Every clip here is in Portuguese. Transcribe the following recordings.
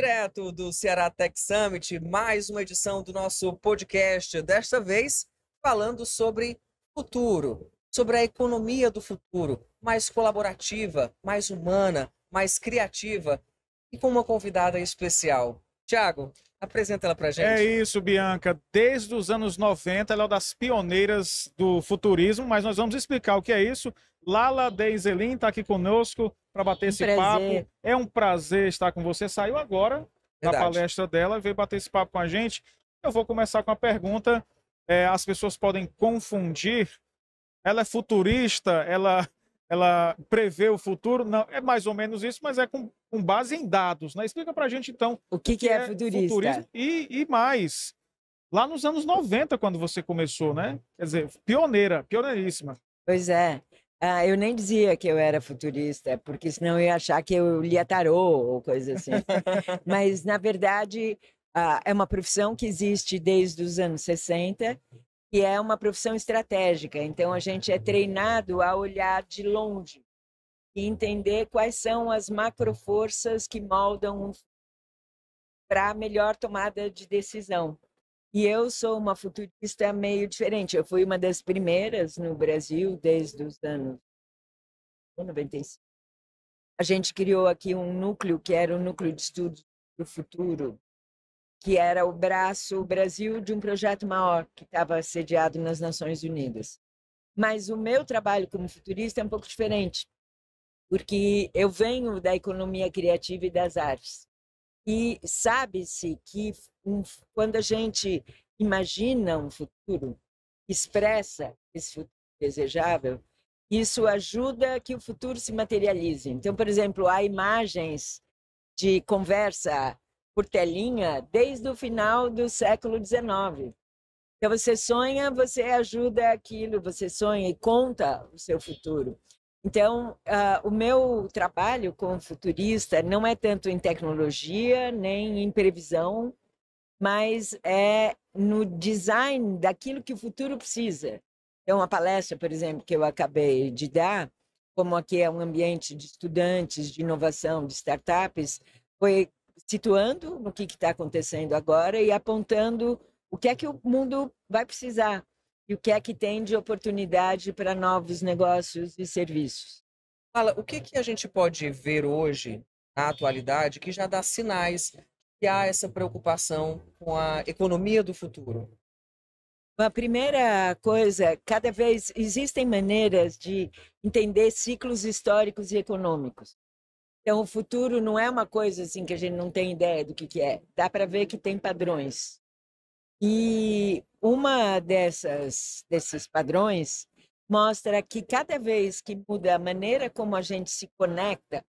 direto do Ceará Tech Summit, mais uma edição do nosso podcast, desta vez falando sobre futuro, sobre a economia do futuro, mais colaborativa, mais humana, mais criativa e com uma convidada especial. Tiago, apresenta ela pra É gente. isso, Bianca. Desde os anos 90, ela é uma das pioneiras do futurismo, mas nós vamos explicar o que é isso. Lala Deizelin está aqui conosco para bater esse papo. É um prazer estar com você. Saiu agora da Verdade. palestra dela, veio bater esse papo com a gente. Eu vou começar com a pergunta. As pessoas podem confundir. Ela é futurista, ela prevê o futuro. Não, é mais ou menos isso, mas é com base em dados, né? Explica pra gente, então, O que é futurista? futurismo e mais. Lá nos anos 90, quando você começou, né? Quer dizer, pioneiríssima. Pois é. Eu nem dizia que eu era futurista, porque senão eu ia achar que eu lia tarô ou coisa assim. Mas, na verdade, é uma profissão que existe desde os anos 60 e é uma profissão estratégica. Então, a gente é treinado a olhar de longe e entender quais são as macroforças que moldam para a melhor tomada de decisão. E eu sou uma futurista meio diferente. Eu fui uma das primeiras no Brasil desde os anos 95. A gente criou aqui um núcleo que era o Núcleo de Estudos do Futuro, que era o braço Brasil de um projeto maior que estava sediado nas Nações Unidas. Mas o meu trabalho como futurista é um pouco diferente, porque eu venho da economia criativa e das artes. E sabe-se que quando a gente imagina um futuro, expressa esse futuro desejável, isso ajuda que o futuro se materialize. Então, por exemplo, há imagens de conversa por telinha desde o final do século XIX. Então, você sonha, você ajuda aquilo, você sonha e conta o seu futuro. Então, o meu trabalho como futurista não é tanto em tecnologia, nem em previsão, mas é no design daquilo que o futuro precisa. Então, uma palestra, por exemplo, que eu acabei de dar, como aqui é um ambiente de estudantes, de inovação, de startups, foi situando no que está acontecendo agora e apontando o que é que o mundo vai precisar e o que é que tem de oportunidade para novos negócios e serviços. Fala, o que a gente pode ver hoje, na atualidade, que já dá sinais que há essa preocupação com a economia do futuro? A primeira coisa, cada vez existem maneiras de entender ciclos históricos e econômicos. Então, o futuro não é uma coisa assim que a gente não tem ideia do que é. Dá para ver que tem padrões. E uma desses padrões mostra que cada vez que muda a maneira como a gente se conecta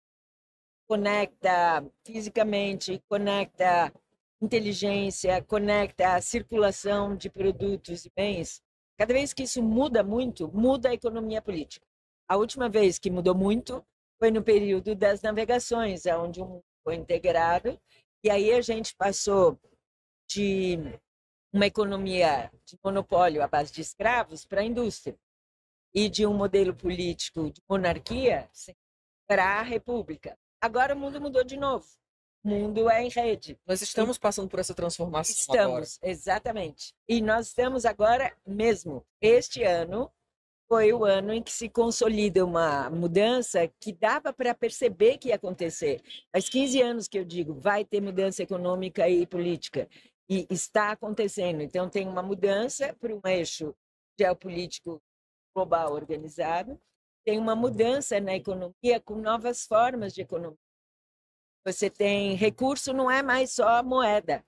fisicamente, conecta inteligência, conecta a circulação de produtos e bens, cada vez que isso muda muito, muda a economia política. A última vez que mudou muito foi no período das navegações, onde o mundo foi integrado, e aí a gente passou de uma economia de monopólio à base de escravos para a indústria, e de um modelo político de monarquia para a república. Agora o mundo mudou de novo. O mundo é em rede. Nós estamos passando por essa transformação agora. Estamos, exatamente. E nós estamos agora mesmo. Este ano foi o ano em que se consolida uma mudança que dava para perceber que ia acontecer. Faz 15 anos que eu digo, vai ter mudança econômica e política. E está acontecendo. Então, tem uma mudança para um eixo geopolítico global organizado, tem uma mudança na economia com novas formas de economia. Você tem recurso, não é mais só moeda.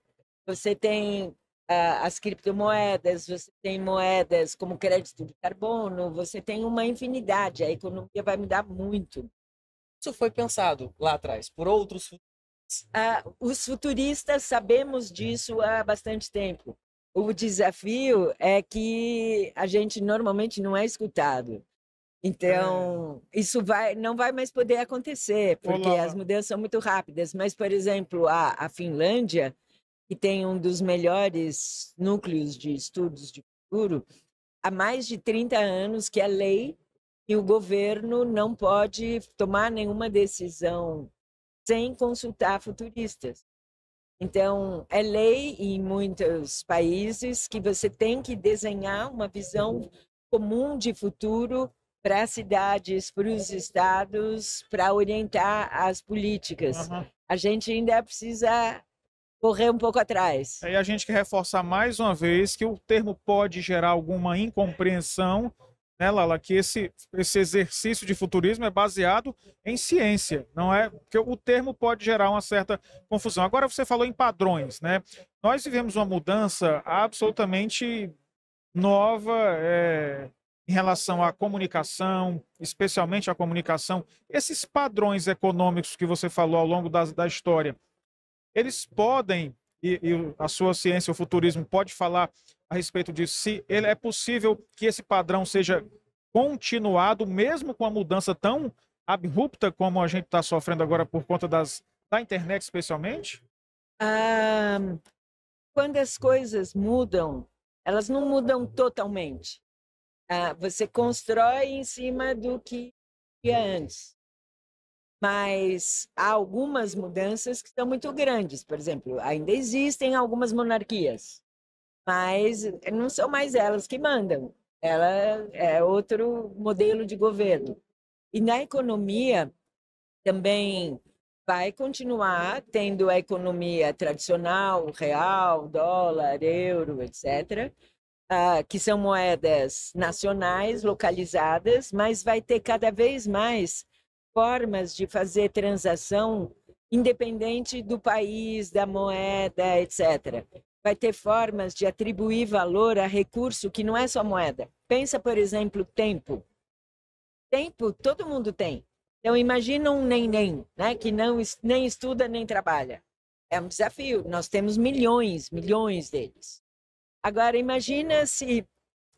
Você tem as criptomoedas, você tem moedas como crédito de carbono, você tem uma infinidade. A economia vai mudar muito. Isso foi pensado lá atrás por outros futuristas. Os futuristas sabemos disso há bastante tempo. O desafio é que a gente normalmente não é escutado. Então, isso não vai mais poder acontecer, porque Olá. as mudanças são muito rápidas. Mas, por exemplo, a Finlândia, que tem um dos melhores núcleos de estudos de futuro, há mais de 30 anos que é lei que o governo não pode tomar nenhuma decisão sem consultar futuristas. Então, é lei em muitos países que você tem que desenhar uma visão comum de futuro para as cidades, para os estados, para orientar as políticas. Aham. A gente ainda precisa correr um pouco atrás. E a gente quer reforçar mais uma vez que o termo pode gerar alguma incompreensão, né, Lala? Que esse exercício de futurismo é baseado em ciência, não é? Porque o termo pode gerar uma certa confusão. Agora você falou em padrões, né? Nós vivemos uma mudança absolutamente nova, em relação à comunicação, especialmente à comunicação. Esses padrões econômicos que você falou ao longo da história, eles podem, e a sua ciência, o futurismo, pode falar a respeito disso, se ele é possível que esse padrão seja continuado, mesmo com a mudança tão abrupta como a gente está sofrendo agora por conta da internet, especialmente? Ah, quando as coisas mudam, elas não mudam totalmente. Você constrói em cima do que ia antes. Mas há algumas mudanças que são muito grandes. Por exemplo, ainda existem algumas monarquias, mas não são mais elas que mandam. Ela é outro modelo de governo. E na economia também vai continuar tendo a economia tradicional, real, dólar, euro, etc., que são moedas nacionais, localizadas, mas vai ter cada vez mais formas de fazer transação independente do país, da moeda, etc. Vai ter formas de atribuir valor a recurso que não é só moeda. Pensa, por exemplo, tempo. Tempo todo mundo tem. Então, imagina um neném, né, que não, nem estuda nem trabalha. É um desafio. Nós temos milhões deles. Agora, imagina se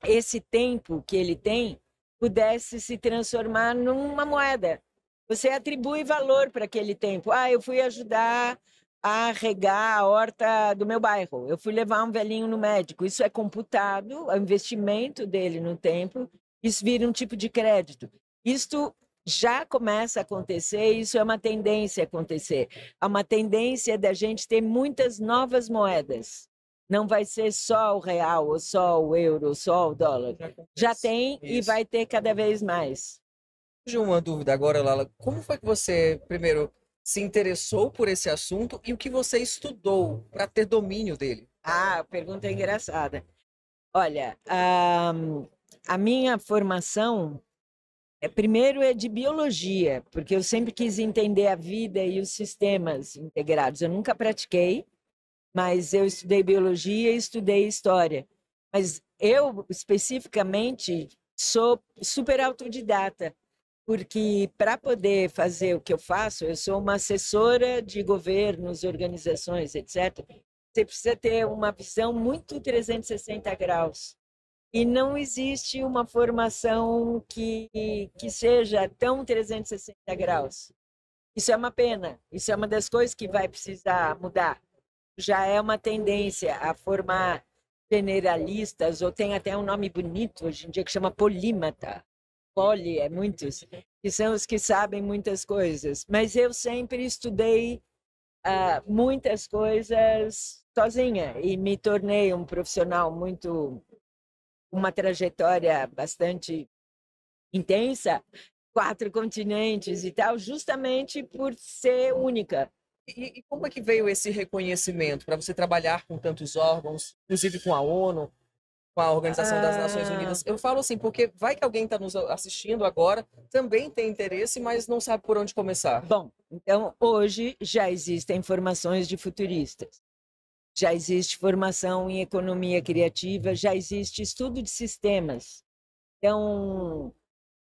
esse tempo que ele tem pudesse se transformar numa moeda. Você atribui valor para aquele tempo. Eu fui ajudar a regar a horta do meu bairro. Eu fui levar um velhinho no médico. Isso é computado, o investimento dele no tempo. Isso vira um tipo de crédito. Isto já começa a acontecer, isso é uma tendência a acontecer. Há uma tendência da gente ter muitas novas moedas. Não vai ser só o real, ou só o euro, ou só o dólar. Já tem e vai ter cada vez mais. Surgiu uma dúvida agora, Lala. Como foi que você, primeiro, se interessou por esse assunto e o que você estudou para ter domínio dele? A pergunta é engraçada. Olha, a minha formação, primeiro, é de biologia, porque eu sempre quis entender a vida e os sistemas integrados. Eu nunca pratiquei, mas eu estudei biologia e estudei história. Mas eu, especificamente, sou super autodidata, porque para poder fazer o que eu faço, eu sou uma assessora de governos, organizações, etc. Você precisa ter uma visão muito 360 graus. E não existe uma formação que seja tão 360 graus. Isso é uma pena. Isso é uma das coisas que vai precisar mudar. Já é uma tendência a formar generalistas, ou tem até um nome bonito hoje em dia que chama polímata. Poli é muitos, que são os que sabem muitas coisas. Mas eu sempre estudei muitas coisas sozinha e me tornei um profissional uma trajetória bastante intensa, 4 continentes e tal, justamente por ser única. E como é que veio esse reconhecimento para você trabalhar com tantos órgãos, inclusive com a ONU, com a Organização das Nações Unidas? Eu falo assim, porque vai que alguém está nos assistindo agora, também tem interesse, mas não sabe por onde começar. Bom, então hoje já existem formações de futuristas. Já existe formação em economia criativa, já existe estudo de sistemas. Então,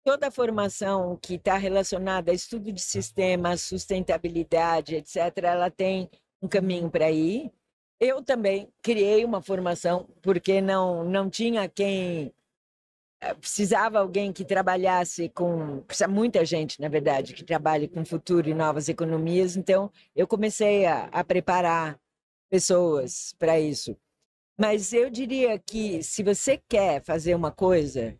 toda a formação que está relacionada a estudo de sistemas, sustentabilidade, etc., ela tem um caminho para ir. Eu também criei uma formação, porque não tinha quem... Precisava alguém que trabalhasse com... Precisa muita gente, na verdade, que trabalhe com futuro e novas economias. Então, eu comecei a preparar pessoas para isso. Mas eu diria que se você quer fazer uma coisa,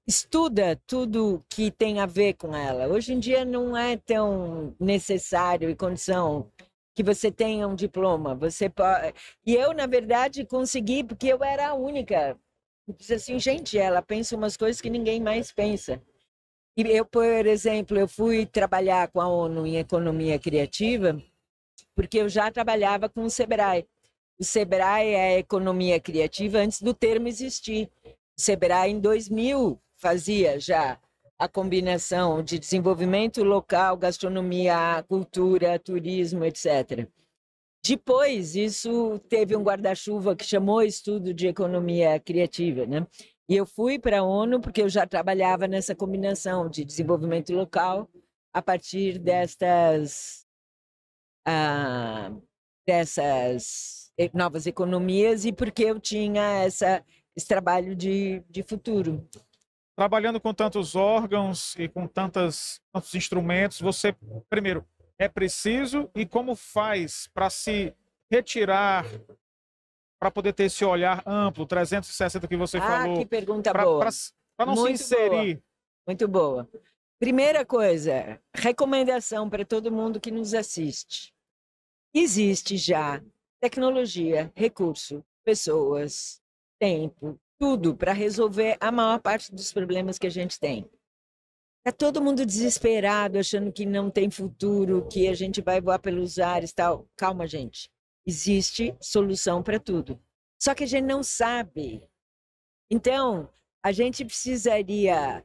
estuda tudo que tem a ver com ela. Hoje em dia não é tão necessário e condição que você tenha um diploma. Você pode... E eu, na verdade, consegui, porque eu era a única. Eu disse assim, gente, ela pensa umas coisas que ninguém mais pensa. E eu, por exemplo, eu fui trabalhar com a ONU em economia criativa, porque eu já trabalhava com o Sebrae. O Sebrae é a economia criativa antes do termo existir. O Sebrae, em 2000, fazia já a combinação de desenvolvimento local, gastronomia, cultura, turismo, etc. Depois, isso teve um guarda-chuva que chamou estudo de economia criativa, né? E eu fui para a ONU porque eu já trabalhava nessa combinação de desenvolvimento local a partir dessas novas economias e porque eu tinha esse trabalho de futuro. Trabalhando com tantos órgãos e com tantos instrumentos, você, primeiro, é preciso e como faz para se retirar, para poder ter esse olhar amplo, 360 que você falou? Que pergunta boa. Para não se inserir. Boa. Muito boa. Primeira coisa, recomendação para todo mundo que nos assiste. Existe já tecnologia, recurso, pessoas, tempo, tudo para resolver a maior parte dos problemas que a gente tem. Está todo mundo desesperado, achando que não tem futuro, que a gente vai voar pelos ares e tal. Calma, gente. Existe solução para tudo. Só que a gente não sabe. Então, a gente precisaria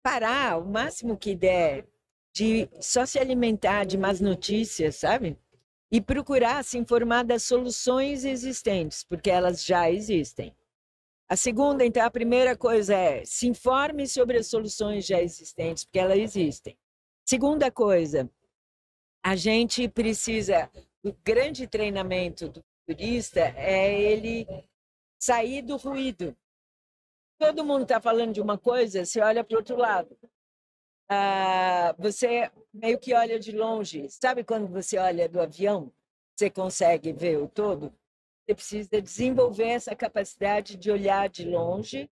parar o máximo que der de só se alimentar de más notícias, sabe? E procurar se informar das soluções existentes, porque elas já existem. A segunda, então, a primeira coisa é se informe sobre as soluções já existentes, porque elas existem. Segunda coisa, a gente precisa, o grande treinamento do futurista é ele sair do ruído. Todo mundo está falando de uma coisa, você olha para o outro lado. Você meio que olha de longe. Sabe quando você olha do avião, você consegue ver o todo? Você precisa desenvolver essa capacidade de olhar de longe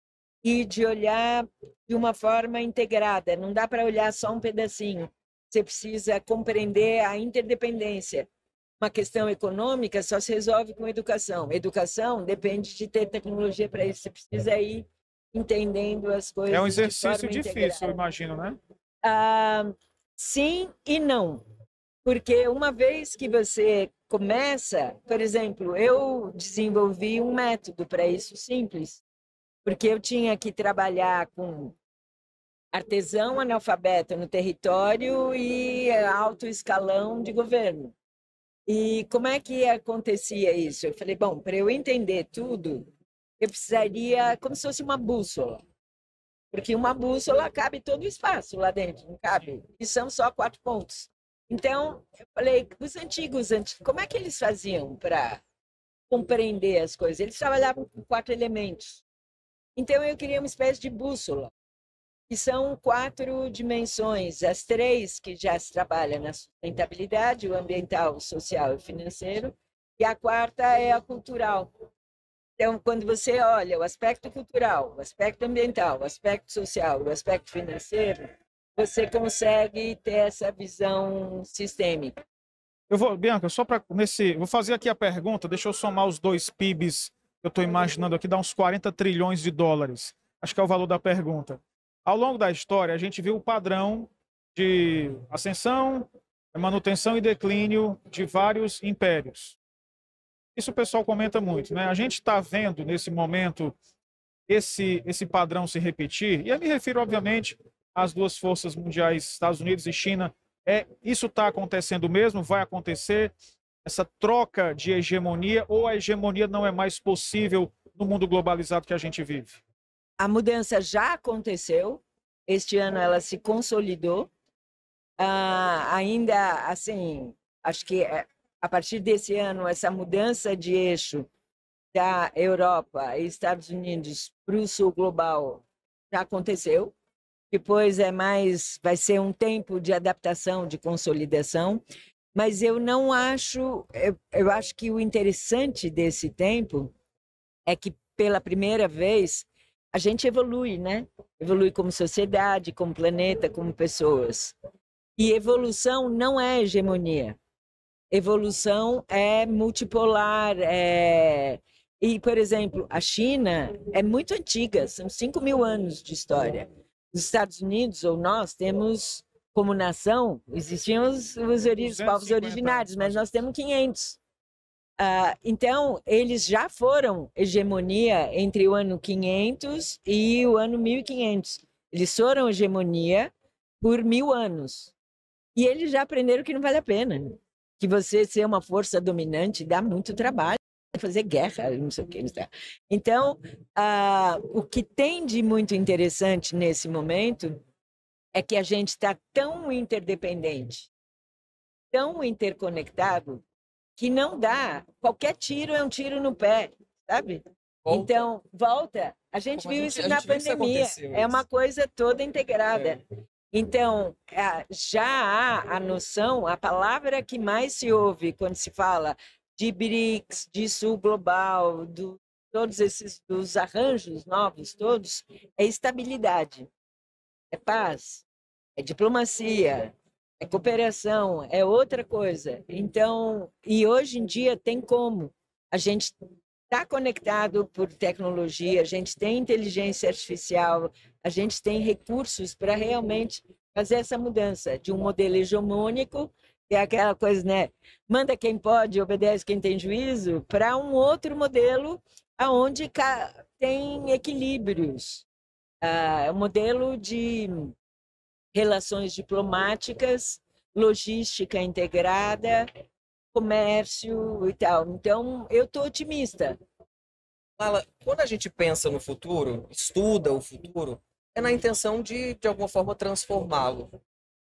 e de olhar de uma forma integrada. Não dá para olhar só um pedacinho. Você precisa compreender a interdependência. Uma questão econômica só se resolve com educação. Educação depende de ter tecnologia para isso. Você precisa ir entendendo as coisas. É um exercício de difícil, integrada. eu imagino, né? Sim e não. Porque uma vez que você começa, por exemplo, eu desenvolvi um método para isso simples, porque eu tinha que trabalhar com artesão analfabeto no território e alto escalão de governo. E como é que acontecia isso? Eu falei, bom, para eu entender tudo, eu precisaria, como se fosse uma bússola. Porque uma bússola cabe todo o espaço lá dentro, não cabe? E são só 4 pontos. Então, eu falei, os antigos, como é que eles faziam para compreender as coisas? Eles trabalhavam com 4 elementos. Então, eu queria uma espécie de bússola, que são 4 dimensões. As 3 que já se trabalha na sustentabilidade, o ambiental, o social e o financeiro, e a 4ª é a cultural. Então, quando você olha o aspecto cultural, o aspecto ambiental, o aspecto social, o aspecto financeiro, você consegue ter essa visão sistêmica. Bianca, só para vou fazer aqui a pergunta, deixa eu somar os 2 PIBs que eu estou imaginando aqui, dá uns 40 trilhões de dólares. Acho que é o valor da pergunta. Ao longo da história, a gente viu o padrão de ascensão, manutenção e declínio de vários impérios. Isso o pessoal comenta muito, né? A gente está vendo, nesse momento, esse padrão se repetir, e eu me refiro, obviamente, às 2 forças mundiais, Estados Unidos e China. Isso está acontecendo mesmo? Vai acontecer essa troca de hegemonia, ou a hegemonia não é mais possível no mundo globalizado que a gente vive? A mudança já aconteceu, este ano ela se consolidou. Ainda, assim, acho que a partir desse ano, essa mudança de eixo da Europa e Estados Unidos para o sul global já aconteceu. Depois vai ser um tempo de adaptação, de consolidação, mas eu não acho, eu acho que o interessante desse tempo é que pela primeira vez a gente evolui, né? Evolui como sociedade, como planeta, como pessoas. E evolução não é hegemonia. evolução é multipolar. E, por exemplo, a China é muito antiga, são 5.000 anos de história. Os Estados Unidos, ou nós, temos como nação, existiam os povos 250 originários, mas anos. nós temos 500. Então, eles já foram hegemonia entre o ano 500 e o ano 1500. Eles foram hegemonia por 1.000 anos. E eles já aprenderam que não vale a pena. Que você ser uma força dominante dá muito trabalho, fazer guerra, não sei o que. Então, o que tem de muito interessante nesse momento é que a gente está tão interdependente, tão interconectado, que não dá. Qualquer tiro é um tiro no pé, sabe? Volta. Então, volta. A gente Como viu a isso gente na viu isso pandemia. aconteceu, É uma isso. coisa toda integrada. Então, já há a noção, a palavra que mais se ouve quando se fala de BRICS, de Sul Global, todos esses dos arranjos novos todos, é estabilidade, é paz, é diplomacia, é cooperação, é outra coisa. Então, e hoje em dia tem como. A gente está conectado por tecnologia, a gente tem inteligência artificial, a gente tem recursos para realmente fazer essa mudança de um modelo hegemônico, que é aquela coisa, né? Manda quem pode, obedece quem tem juízo, para um outro modelo onde tem equilíbrios. Um modelo de relações diplomáticas, logística integrada, comércio e tal. Então, eu estou otimista. Lala, quando a gente pensa no futuro, estuda o futuro, é na intenção de alguma forma, transformá-lo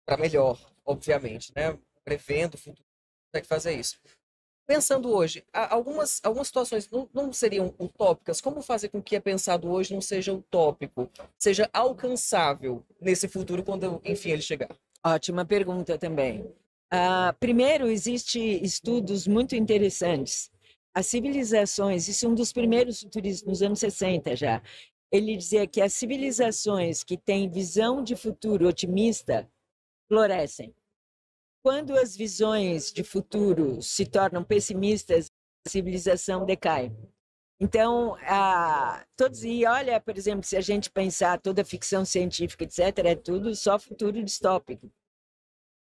para melhor, obviamente, né? Prevendo o futuro, consegue fazer isso. Pensando hoje, algumas situações não seriam utópicas? Como fazer com o que é pensado hoje não seja utópico, seja alcançável nesse futuro quando, enfim, ele chegar? Ótima pergunta também. Primeiro, existem estudos muito interessantes. As civilizações, isso é um dos primeiros futuristas, nos anos 60 já, ele dizia que as civilizações que têm visão de futuro otimista florescem. Quando as visões de futuro se tornam pessimistas, a civilização decai. Então, e olha, por exemplo, se a gente pensar toda a ficção científica, etc., é tudo só futuro distópico.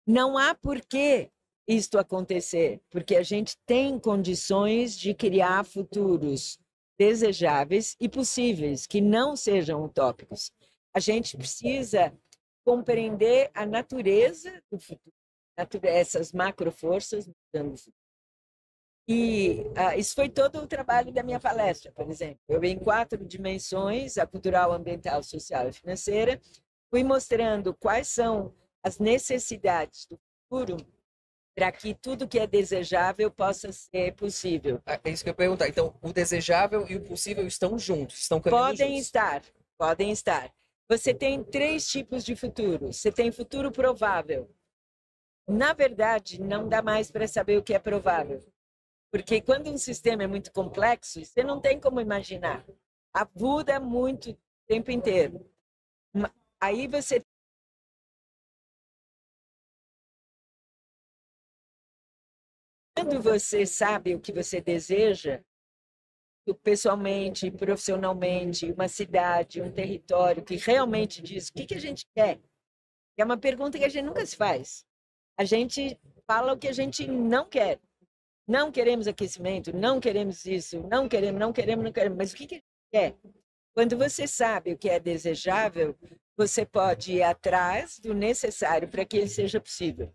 Não há por que isto acontecer, porque a gente tem condições de criar futuros desejáveis e possíveis, que não sejam utópicos. A gente precisa compreender a natureza do futuro, essas macroforças mudando o futuro. E isso foi todo o trabalho da minha palestra, por exemplo. Eu, em 4 dimensões, a cultural, ambiental, social e financeira, fui mostrando quais são as necessidades do futuro para que tudo que é desejável possa ser possível. É isso que eu ia perguntar. Então, o desejável e o possível estão juntos, estão caminhando juntos. Podem estar. Você tem 3 tipos de futuro. Você tem futuro provável. Na verdade, não dá mais para saber o que é provável. Porque quando um sistema é muito complexo, você não tem como imaginar. Muda muito o tempo inteiro. Aí você quando você sabe o que você deseja, pessoalmente, profissionalmente, uma cidade, um território que realmente diz o que a gente quer, é uma pergunta que a gente nunca se faz. A gente fala o que a gente não quer. Não queremos aquecimento, não queremos isso, não queremos, mas o que a gente quer? Quando você sabe o que é desejável, você pode ir atrás do necessário para que ele seja possível.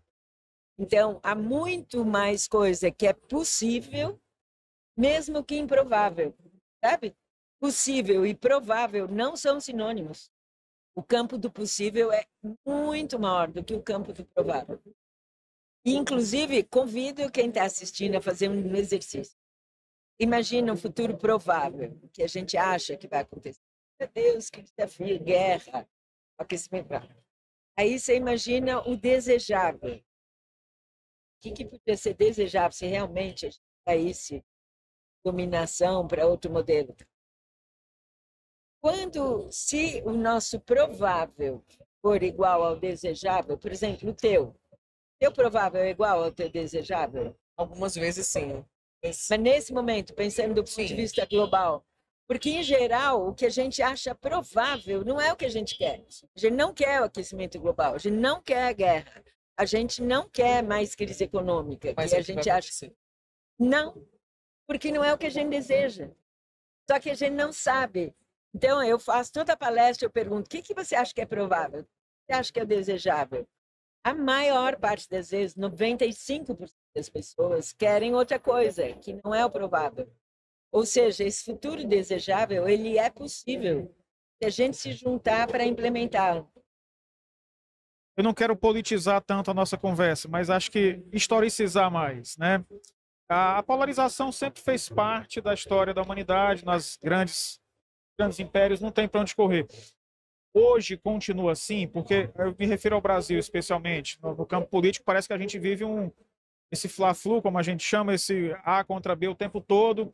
Então, há muito mais coisa que é possível, mesmo que improvável, sabe? Possível e provável não são sinônimos. O campo do possível é muito maior do que o campo do provável. E, inclusive, convido quem está assistindo a fazer um exercício. Imagina um futuro provável, que a gente acha que vai acontecer. Meu Deus, que desafio, guerra, aquecimento. Aí você imagina o desejável. O que podia ser desejável se realmente a gente saísse dominação para outro modelo? Se o nosso provável for igual ao desejável, por exemplo, o teu provável é igual ao teu desejável? Algumas vezes sim. Mas nesse momento, pensando do ponto de Sim. vista global, porque em geral o que a gente acha provável não é o que a gente quer. A gente não quer o aquecimento global, a gente não quer a guerra, a gente não quer mais crise econômica, Mas que é a o que vai gente acha. acontecer. Não, porque não é o que a gente deseja. Só que a gente não sabe. Então, eu faço toda a palestra, eu pergunto, o que você acha que é provável? O que você acha que é desejável? A maior parte das vezes, 95% das pessoas querem outra coisa, que não é o provável. Ou seja, esse futuro desejável, ele é possível se a gente se juntar para implementá-lo. Eu não quero politizar tanto a nossa conversa, mas acho que historicizar mais, né? A polarização sempre fez parte da história da humanidade, nas grandes impérios, não tem para onde correr. Hoje continua assim, porque eu me refiro ao Brasil especialmente, no campo político, parece que a gente vive esse fla-flu, como a gente chama, esse A contra B o tempo todo.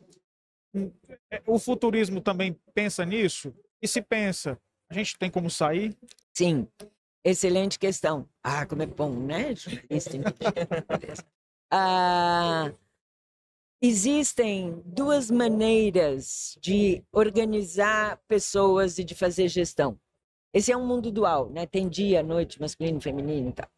O futurismo também pensa nisso? E se pensa, a gente tem como sair? Sim, excelente questão. Ah, como é bom, né? Ah, existem duas maneiras de organizar pessoas e de fazer gestão. Esse é um mundo dual, né? Tem dia, noite, masculino, feminino e tal.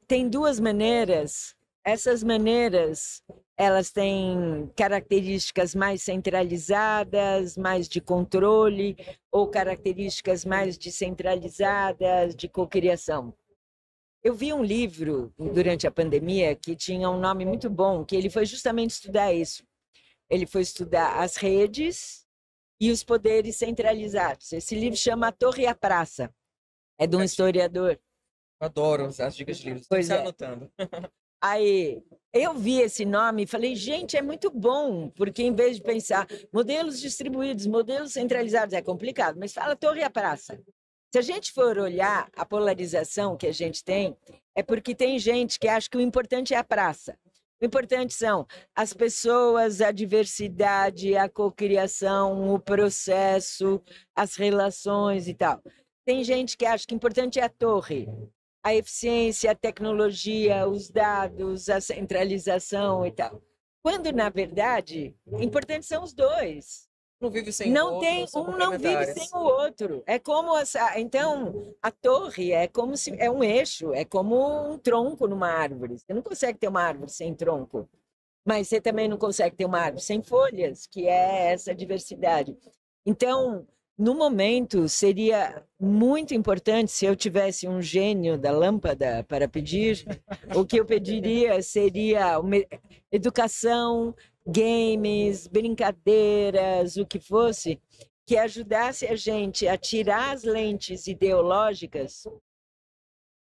Tem duas maneiras. Essas maneiras, elas têm características mais centralizadas, mais de controle, ou características mais descentralizadas, de cocriação. Eu vi um livro durante a pandemia que tinha um nome muito bom, que ele foi justamente estudar isso. Ele foi estudar as redes e os poderes centralizados. Esse livro chama A Torre e a Praça. É de um historiador. Eu adoro as dicas de livros. Pois Você é. anotando. Aí, eu vi esse nome e falei, gente, é muito bom, porque em vez de pensar modelos distribuídos, modelos centralizados, é complicado, mas fala Torre e a Praça. Se a gente for olhar a polarização que a gente tem, é porque tem gente que acha que o importante é a praça. O importante são as pessoas, a diversidade, a cocriação, o processo, as relações e tal. Tem gente que acha que o importante é a torre, a eficiência, a tecnologia, os dados, a centralização e tal. Quando, na verdade, importantes são os dois. Não vive sem o Não outro, tem, são um não vive sem complementares. o outro. É como então a torre é como se é um eixo, é como um tronco numa árvore. Você não consegue ter uma árvore sem tronco, mas você também não consegue ter uma árvore sem folhas, que é essa diversidade. Então, no momento, seria muito importante se eu tivesse um gênio da lâmpada para pedir, o que eu pediria seria uma educação, games, brincadeiras, o que fosse, que ajudasse a gente a tirar as lentes ideológicas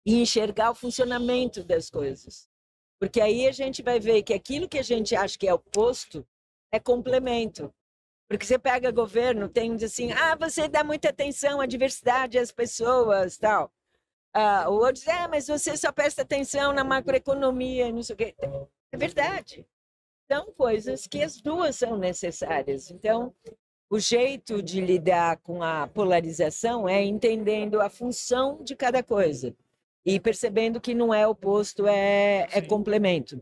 e enxergar o funcionamento das coisas. Porque aí a gente vai ver que aquilo que a gente acha que é oposto é complemento. Porque você pega governo, tem um diz assim, você dá muita atenção à diversidade, às pessoas, tal. O outro diz, mas você só presta atenção na macroeconomia, não sei o quê. É verdade. São coisas que as duas são necessárias. Então, o jeito de lidar com a polarização é entendendo a função de cada coisa e percebendo que não é oposto, é complemento.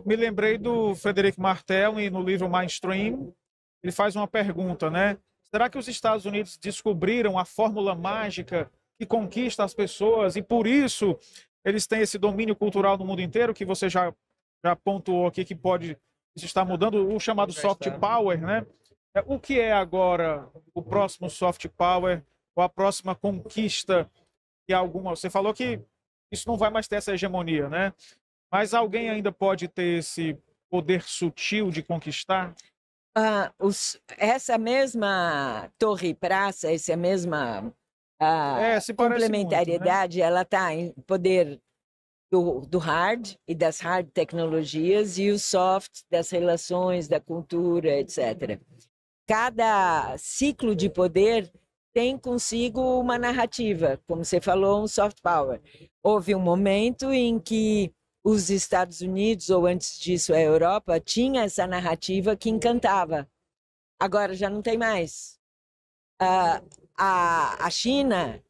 Me lembrei do Frederic Martel e no livro Mainstream, ele faz uma pergunta, né? Será que os Estados Unidos descobriram a fórmula mágica que conquista as pessoas e por isso eles têm esse domínio cultural no mundo inteiro que você já pontuou aqui que pode isso está mudando, o chamado soft power, né? O que é agora o próximo soft power ou a próxima conquista que alguma... Você falou que isso não vai mais ter essa hegemonia, né? Mas alguém ainda pode ter esse poder sutil de conquistar? Essa mesma torre-praça, essa mesma se complementariedade, muito, né? Ela está em poder do hard e das hard tecnologias e o soft das relações, da cultura, etc. Cada ciclo de poder tem consigo uma narrativa, como você falou, um soft power. Houve um momento em que os Estados Unidos, ou antes disso a Europa, tinha essa narrativa que encantava. Agora já não tem mais. A China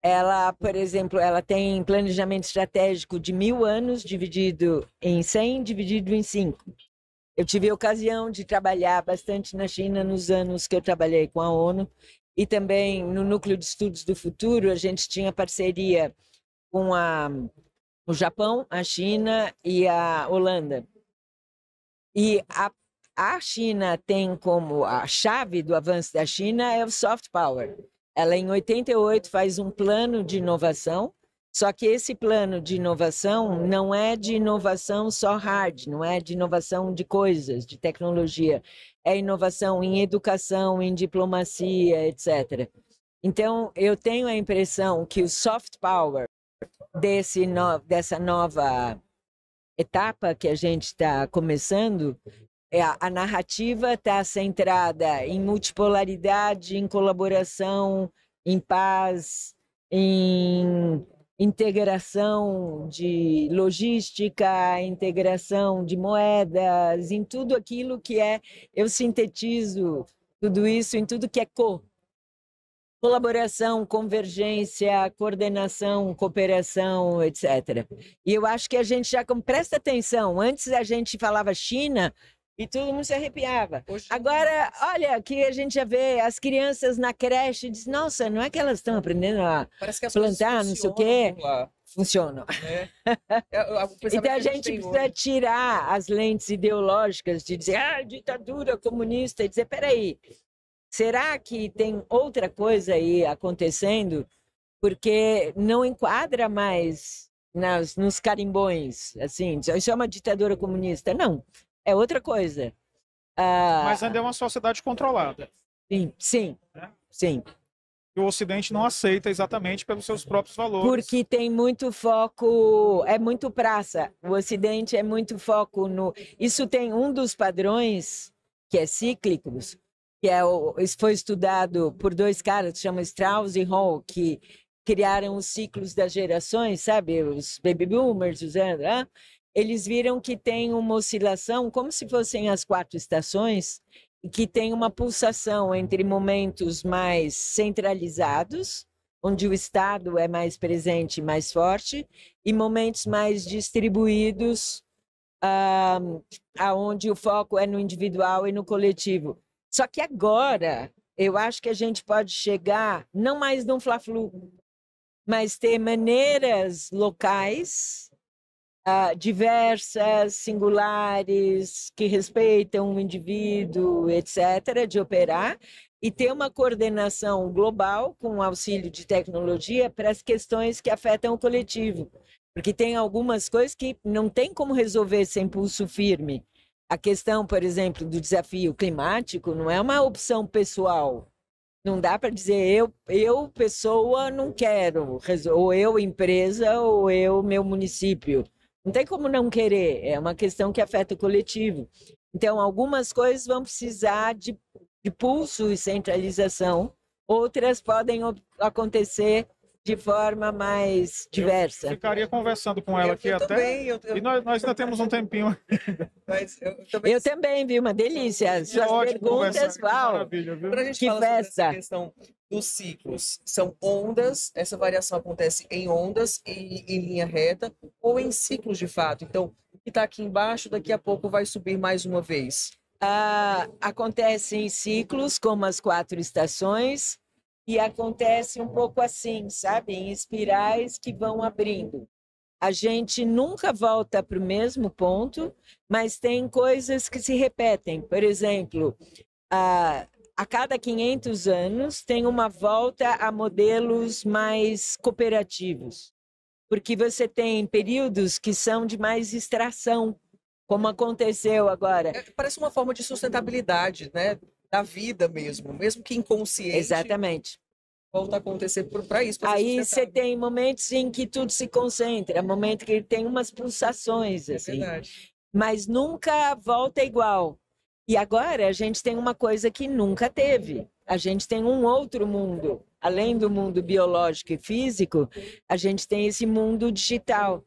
Ela, por exemplo, ela tem planejamento estratégico de 1.000 anos dividido em 100, dividido em 5. Eu tive a ocasião de trabalhar bastante na China nos anos que eu trabalhei com a ONU e também no Núcleo de Estudos do Futuro a gente tinha parceria com o Japão, a China e a Holanda. E a China tem como a chave do avanço da China é o soft power. Ela, em 88, faz um plano de inovação, só que esse plano de inovação não é de inovação só hard, não é de inovação de coisas, de tecnologia, é inovação em educação, em diplomacia, etc. Então, eu tenho a impressão que o soft power dessa nova etapa que a gente está começando, a narrativa está centrada em multipolaridade, em colaboração, em paz, em integração de logística, integração de moedas, em tudo aquilo que eu sintetizo tudo isso em tudo que é colaboração, convergência, coordenação, cooperação, etc. E eu acho que a gente já presta atenção. Antes a gente falava China e todo mundo se arrepiava. Agora, olha, que a gente já vê as crianças na creche e diz, nossa, não é que elas estão aprendendo a plantar, não sei o quê. Funcionam. Então a gente precisa tirar as lentes ideológicas de dizer, ditadura comunista, e dizer, peraí, será que tem outra coisa aí acontecendo? Porque não enquadra mais nos carimbões, assim, isso é uma ditadura comunista. Não, é outra coisa. Mas ainda é uma sociedade controlada. Sim. E o Ocidente não aceita exatamente pelos seus próprios valores. Porque tem muito foco, é muito praça. O Ocidente é muito foco no... Isso tem um dos padrões que é cíclicos, que isso foi estudado por dois caras, que chamam Strauss e Hall, que criaram os ciclos das gerações, sabe? Os baby boomers, eles viram que tem uma oscilação, como se fossem as 4 estações, e que tem uma pulsação entre momentos mais centralizados, onde o Estado é mais presente, mais forte, e momentos mais distribuídos, aonde o foco é no individual e no coletivo. Só que agora, eu acho que a gente pode chegar, não mais num fla-flu, mas ter maneiras locais, diversas, singulares, que respeitam o indivíduo, etc., de operar, e ter uma coordenação global com o auxílio de tecnologia para as questões que afetam o coletivo. Porque tem algumas coisas que não tem como resolver sem pulso firme. A questão, por exemplo, do desafio climático não é uma opção pessoal. Não dá para dizer eu, pessoa, não quero, ou eu, empresa, ou eu, meu município. Não tem como não querer, é uma questão que afeta o coletivo. Então, algumas coisas vão precisar de pulso e centralização, outras podem acontecer de forma mais diversa. Eu ficaria conversando com ela aqui até. E nós ainda temos um tempinho. Mas eu também, viu? Uma delícia. Suas perguntas, uau! Quando a gente fala sobre essa questão dos ciclos, são ondas, essa variação acontece em ondas e em linha reta, ou em ciclos de fato. Então, o que está aqui embaixo, daqui a pouco vai subir mais uma vez. Acontece em ciclos, como as 4 estações, e acontece um pouco assim, sabe? Em espirais que vão abrindo. A gente nunca volta para o mesmo ponto, mas tem coisas que se repetem. Por exemplo, a cada 500 anos tem uma volta a modelos mais cooperativos, porque você tem períodos que são de mais extração, como aconteceu agora. Parece uma forma de sustentabilidade, né? Da vida mesmo que inconsciente. Exatamente. Volta a acontecer para isso. Aí você tem momentos em que tudo se concentra, momento que tem umas pulsações, assim. Verdade. Mas nunca volta igual. E agora a gente tem uma coisa que nunca teve. A gente tem um outro mundo. Além do mundo biológico e físico, a gente tem esse mundo digital.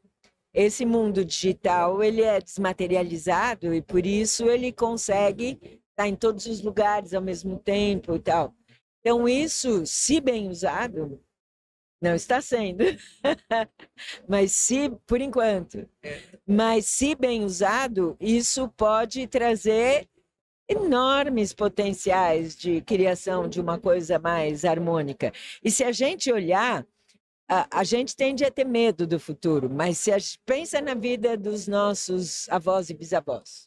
Esse mundo digital, ele é desmaterializado e por isso ele consegue estar em todos os lugares ao mesmo tempo e tal. Então isso, se bem usado, Não está sendo. Mas se, por enquanto, mas se bem usado, isso pode trazer enormes potenciais de criação de uma coisa mais harmônica. E se a gente olhar, a gente tende a ter medo do futuro, mas se a gente pensa na vida dos nossos avós e bisavós,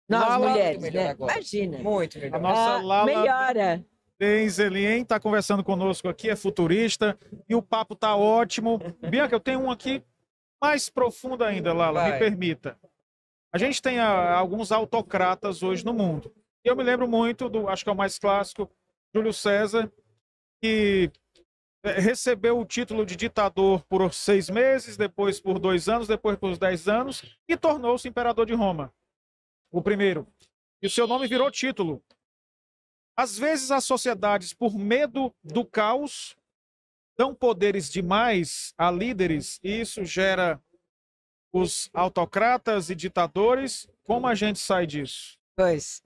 nós Lala, mulheres, melhor né? agora. Imagina. Muito A melhor. nossa Lala Melhora. Denzelien está conversando conosco aqui, é futurista, e o papo tá ótimo. Bianca, eu tenho um aqui mais profundo ainda, Lala, me Vai. permita. A gente tem alguns autocratas hoje no mundo. E eu me lembro muito do, acho que é o mais clássico, Júlio César, que recebeu o título de ditador por 6 meses, depois por 2 anos, depois por 10 anos, e tornou-se imperador de Roma, o primeiro. E o seu nome virou título. Às vezes as sociedades, por medo do caos, dão poderes demais a líderes, e isso gera os autocratas e ditadores. Como a gente sai disso? Pois.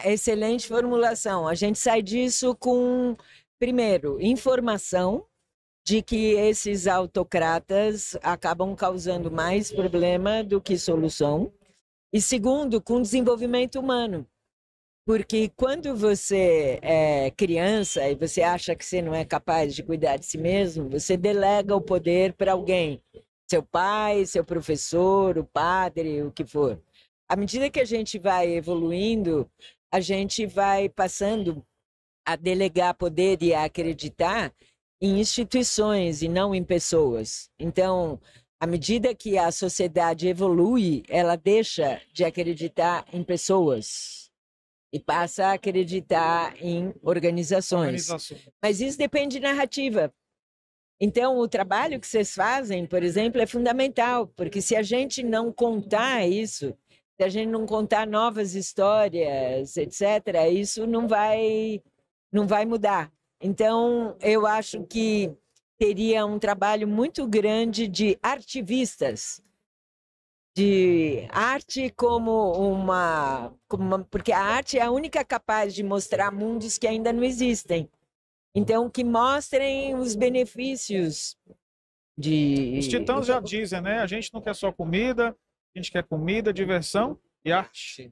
Excelente formulação. A gente sai disso com, primeiro, informação de que esses autocratas acabam causando mais problema do que solução. E segundo, com desenvolvimento humano. Porque quando você é criança e você acha que você não é capaz de cuidar de si mesmo, você delega o poder para alguém. Seu pai, seu professor, o padre, o que for. À medida que a gente vai evoluindo, a gente vai passando a delegar poder e a acreditar em instituições e não em pessoas. Então, à medida que a sociedade evolui, ela deixa de acreditar em pessoas e passa a acreditar em organizações. Mas isso depende de narrativa. Então, o trabalho que vocês fazem, por exemplo, é fundamental, porque se a gente não contar isso, se a gente não contar novas histórias, etc., isso não vai mudar. Então, eu acho que teria um trabalho muito grande de artivistas, de arte porque a arte é a única capaz de mostrar mundos que ainda não existem. Então, que mostrem os benefícios de... Os titãs já dizem, né? A gente não quer só comida, a gente quer comida, diversão e arte.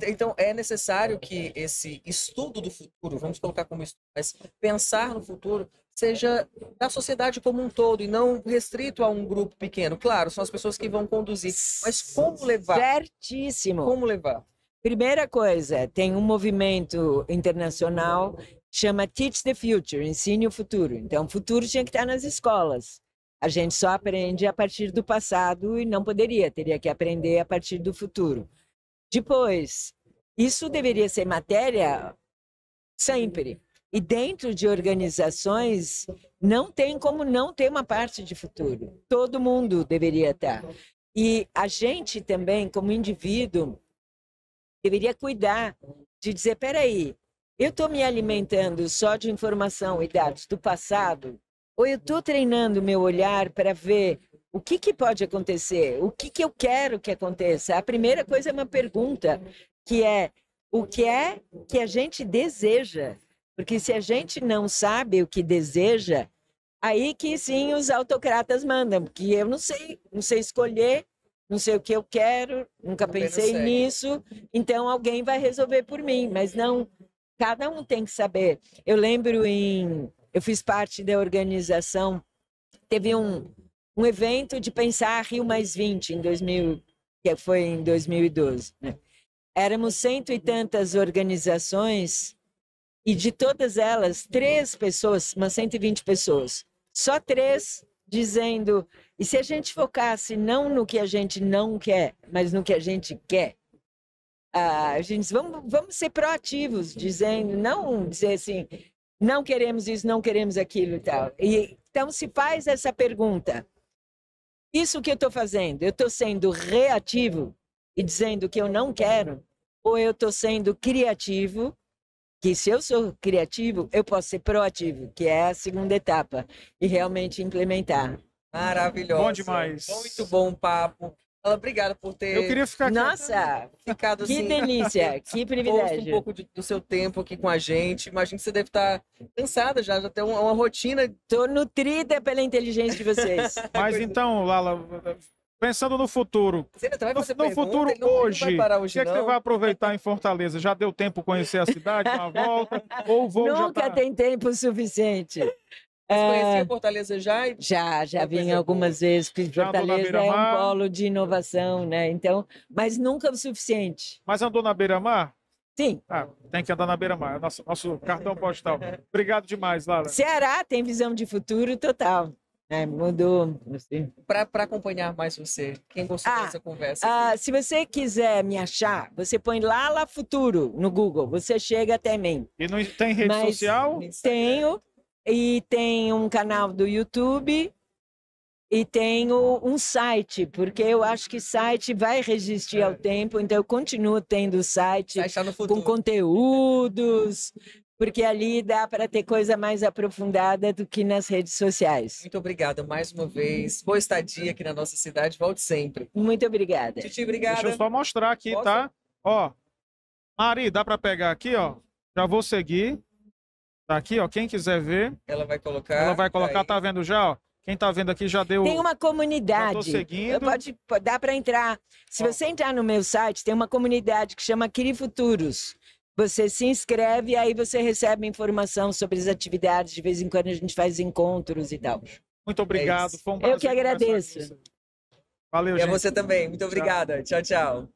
Então, é necessário que esse estudo do futuro, vamos colocar como estudo, mas pensar no futuro, seja da sociedade como um todo e não restrito a um grupo pequeno. Claro, são as pessoas que vão conduzir, mas como levar? Certíssimo. Como levar? Primeira coisa, tem um movimento internacional que chama Teach the Future, Ensine o Futuro. Então, o futuro tinha que estar nas escolas. A gente só aprende a partir do passado e não poderia, teria que aprender a partir do futuro. Depois, isso deveria ser matéria sempre. E dentro de organizações, não tem como não ter uma parte de futuro. Todo mundo deveria estar. E a gente também, como indivíduo, deveria cuidar de dizer, peraí, eu estou me alimentando só de informação e dados do passado, ou eu estou treinando o meu olhar para ver o que pode acontecer, o que eu quero que aconteça. A primeira coisa é uma pergunta, que é o que é que a gente deseja? Porque se a gente não sabe o que deseja, aí que sim os autocratas mandam, porque eu não sei escolher, não sei o que eu quero, nunca pensei nisso, então alguém vai resolver por mim, mas não, cada um tem que saber. Eu lembro eu fiz parte da organização, teve um evento de pensar Rio Mais 20 em 2000, que foi em 2012, né? Éramos 100 e tantas organizações e de todas elas, 3 pessoas, umas 120 pessoas, só 3 dizendo, e se a gente focasse não no que a gente não quer, mas no que a gente quer, a gente vamos ser proativos, dizendo, não dizer assim, não queremos isso, não queremos aquilo e tal. E, então se faz essa pergunta, isso que eu estou fazendo, eu estou sendo reativo e dizendo que eu não quero, ou eu estou sendo criativo, que se eu sou criativo, eu posso ser proativo, que é a segunda etapa, e realmente implementar. Maravilhoso. Bom demais. Muito bom o papo. Lala, obrigado por ter Eu queria ficar aqui. Nossa, ficado que assim, delícia, que posto um privilégio. pouco do seu tempo aqui com a gente. Imagino que você deve estar cansada já tem uma rotina. Estou nutrida pela inteligência de vocês. Mas então, Lala, pensando no futuro, Você ainda vai fazer no pergunta, futuro ele não vai hoje, parar o hoje, que é que você não. vai aproveitar em Fortaleza? Já deu tempo conhecer a cidade, uma volta? Ou o voo já Nunca tá... tem tempo suficiente. Você conhecia Fortaleza já? Já Uma vim coisa algumas vezes, porque Já andou na Fortaleza é um beira-mar? polo de inovação, né? Então, mas nunca o suficiente. Mas andou na beira-mar? Sim, Ah, tem que andar na beira-mar, é nosso cartão postal. Obrigado demais, Lala. Ceará tem visão de futuro total. Mudou. Assim. Para acompanhar mais você, quem gostou dessa conversa aqui? Se você quiser me achar, você põe Lala Futuro no Google, você chega até mim. E não tem rede Mas social? Tenho, e tem um canal do YouTube e tenho um site, porque eu acho que site vai resistir ao tempo, então eu continuo tendo site Vai estar no com futuro. conteúdos, porque ali dá para ter coisa mais aprofundada do que nas redes sociais. Muito obrigada mais uma vez. Boa estadia aqui na nossa cidade. Volte sempre. Muito obrigada. Titi, obrigada. Deixa eu só mostrar aqui, Posso? tá? Ó, Mari, dá para pegar aqui, ó. Já vou seguir. Tá aqui, ó. Quem quiser ver, Ela vai colocar. ela vai colocar. aí. Tá vendo já, ó? Quem tá vendo aqui já deu. Tem uma Já comunidade. tô seguindo. Dá para entrar. Se Ó. você entrar no meu site, tem uma comunidade que chama Crie Futuros. Você se inscreve e aí você recebe informação sobre as atividades. De vez em quando a gente faz encontros e tal. Muito obrigado. isso. Foi um Eu prazer que conversar com agradeço. você. Valeu, E a gente. você também. Muito obrigada. Tchau, tchau.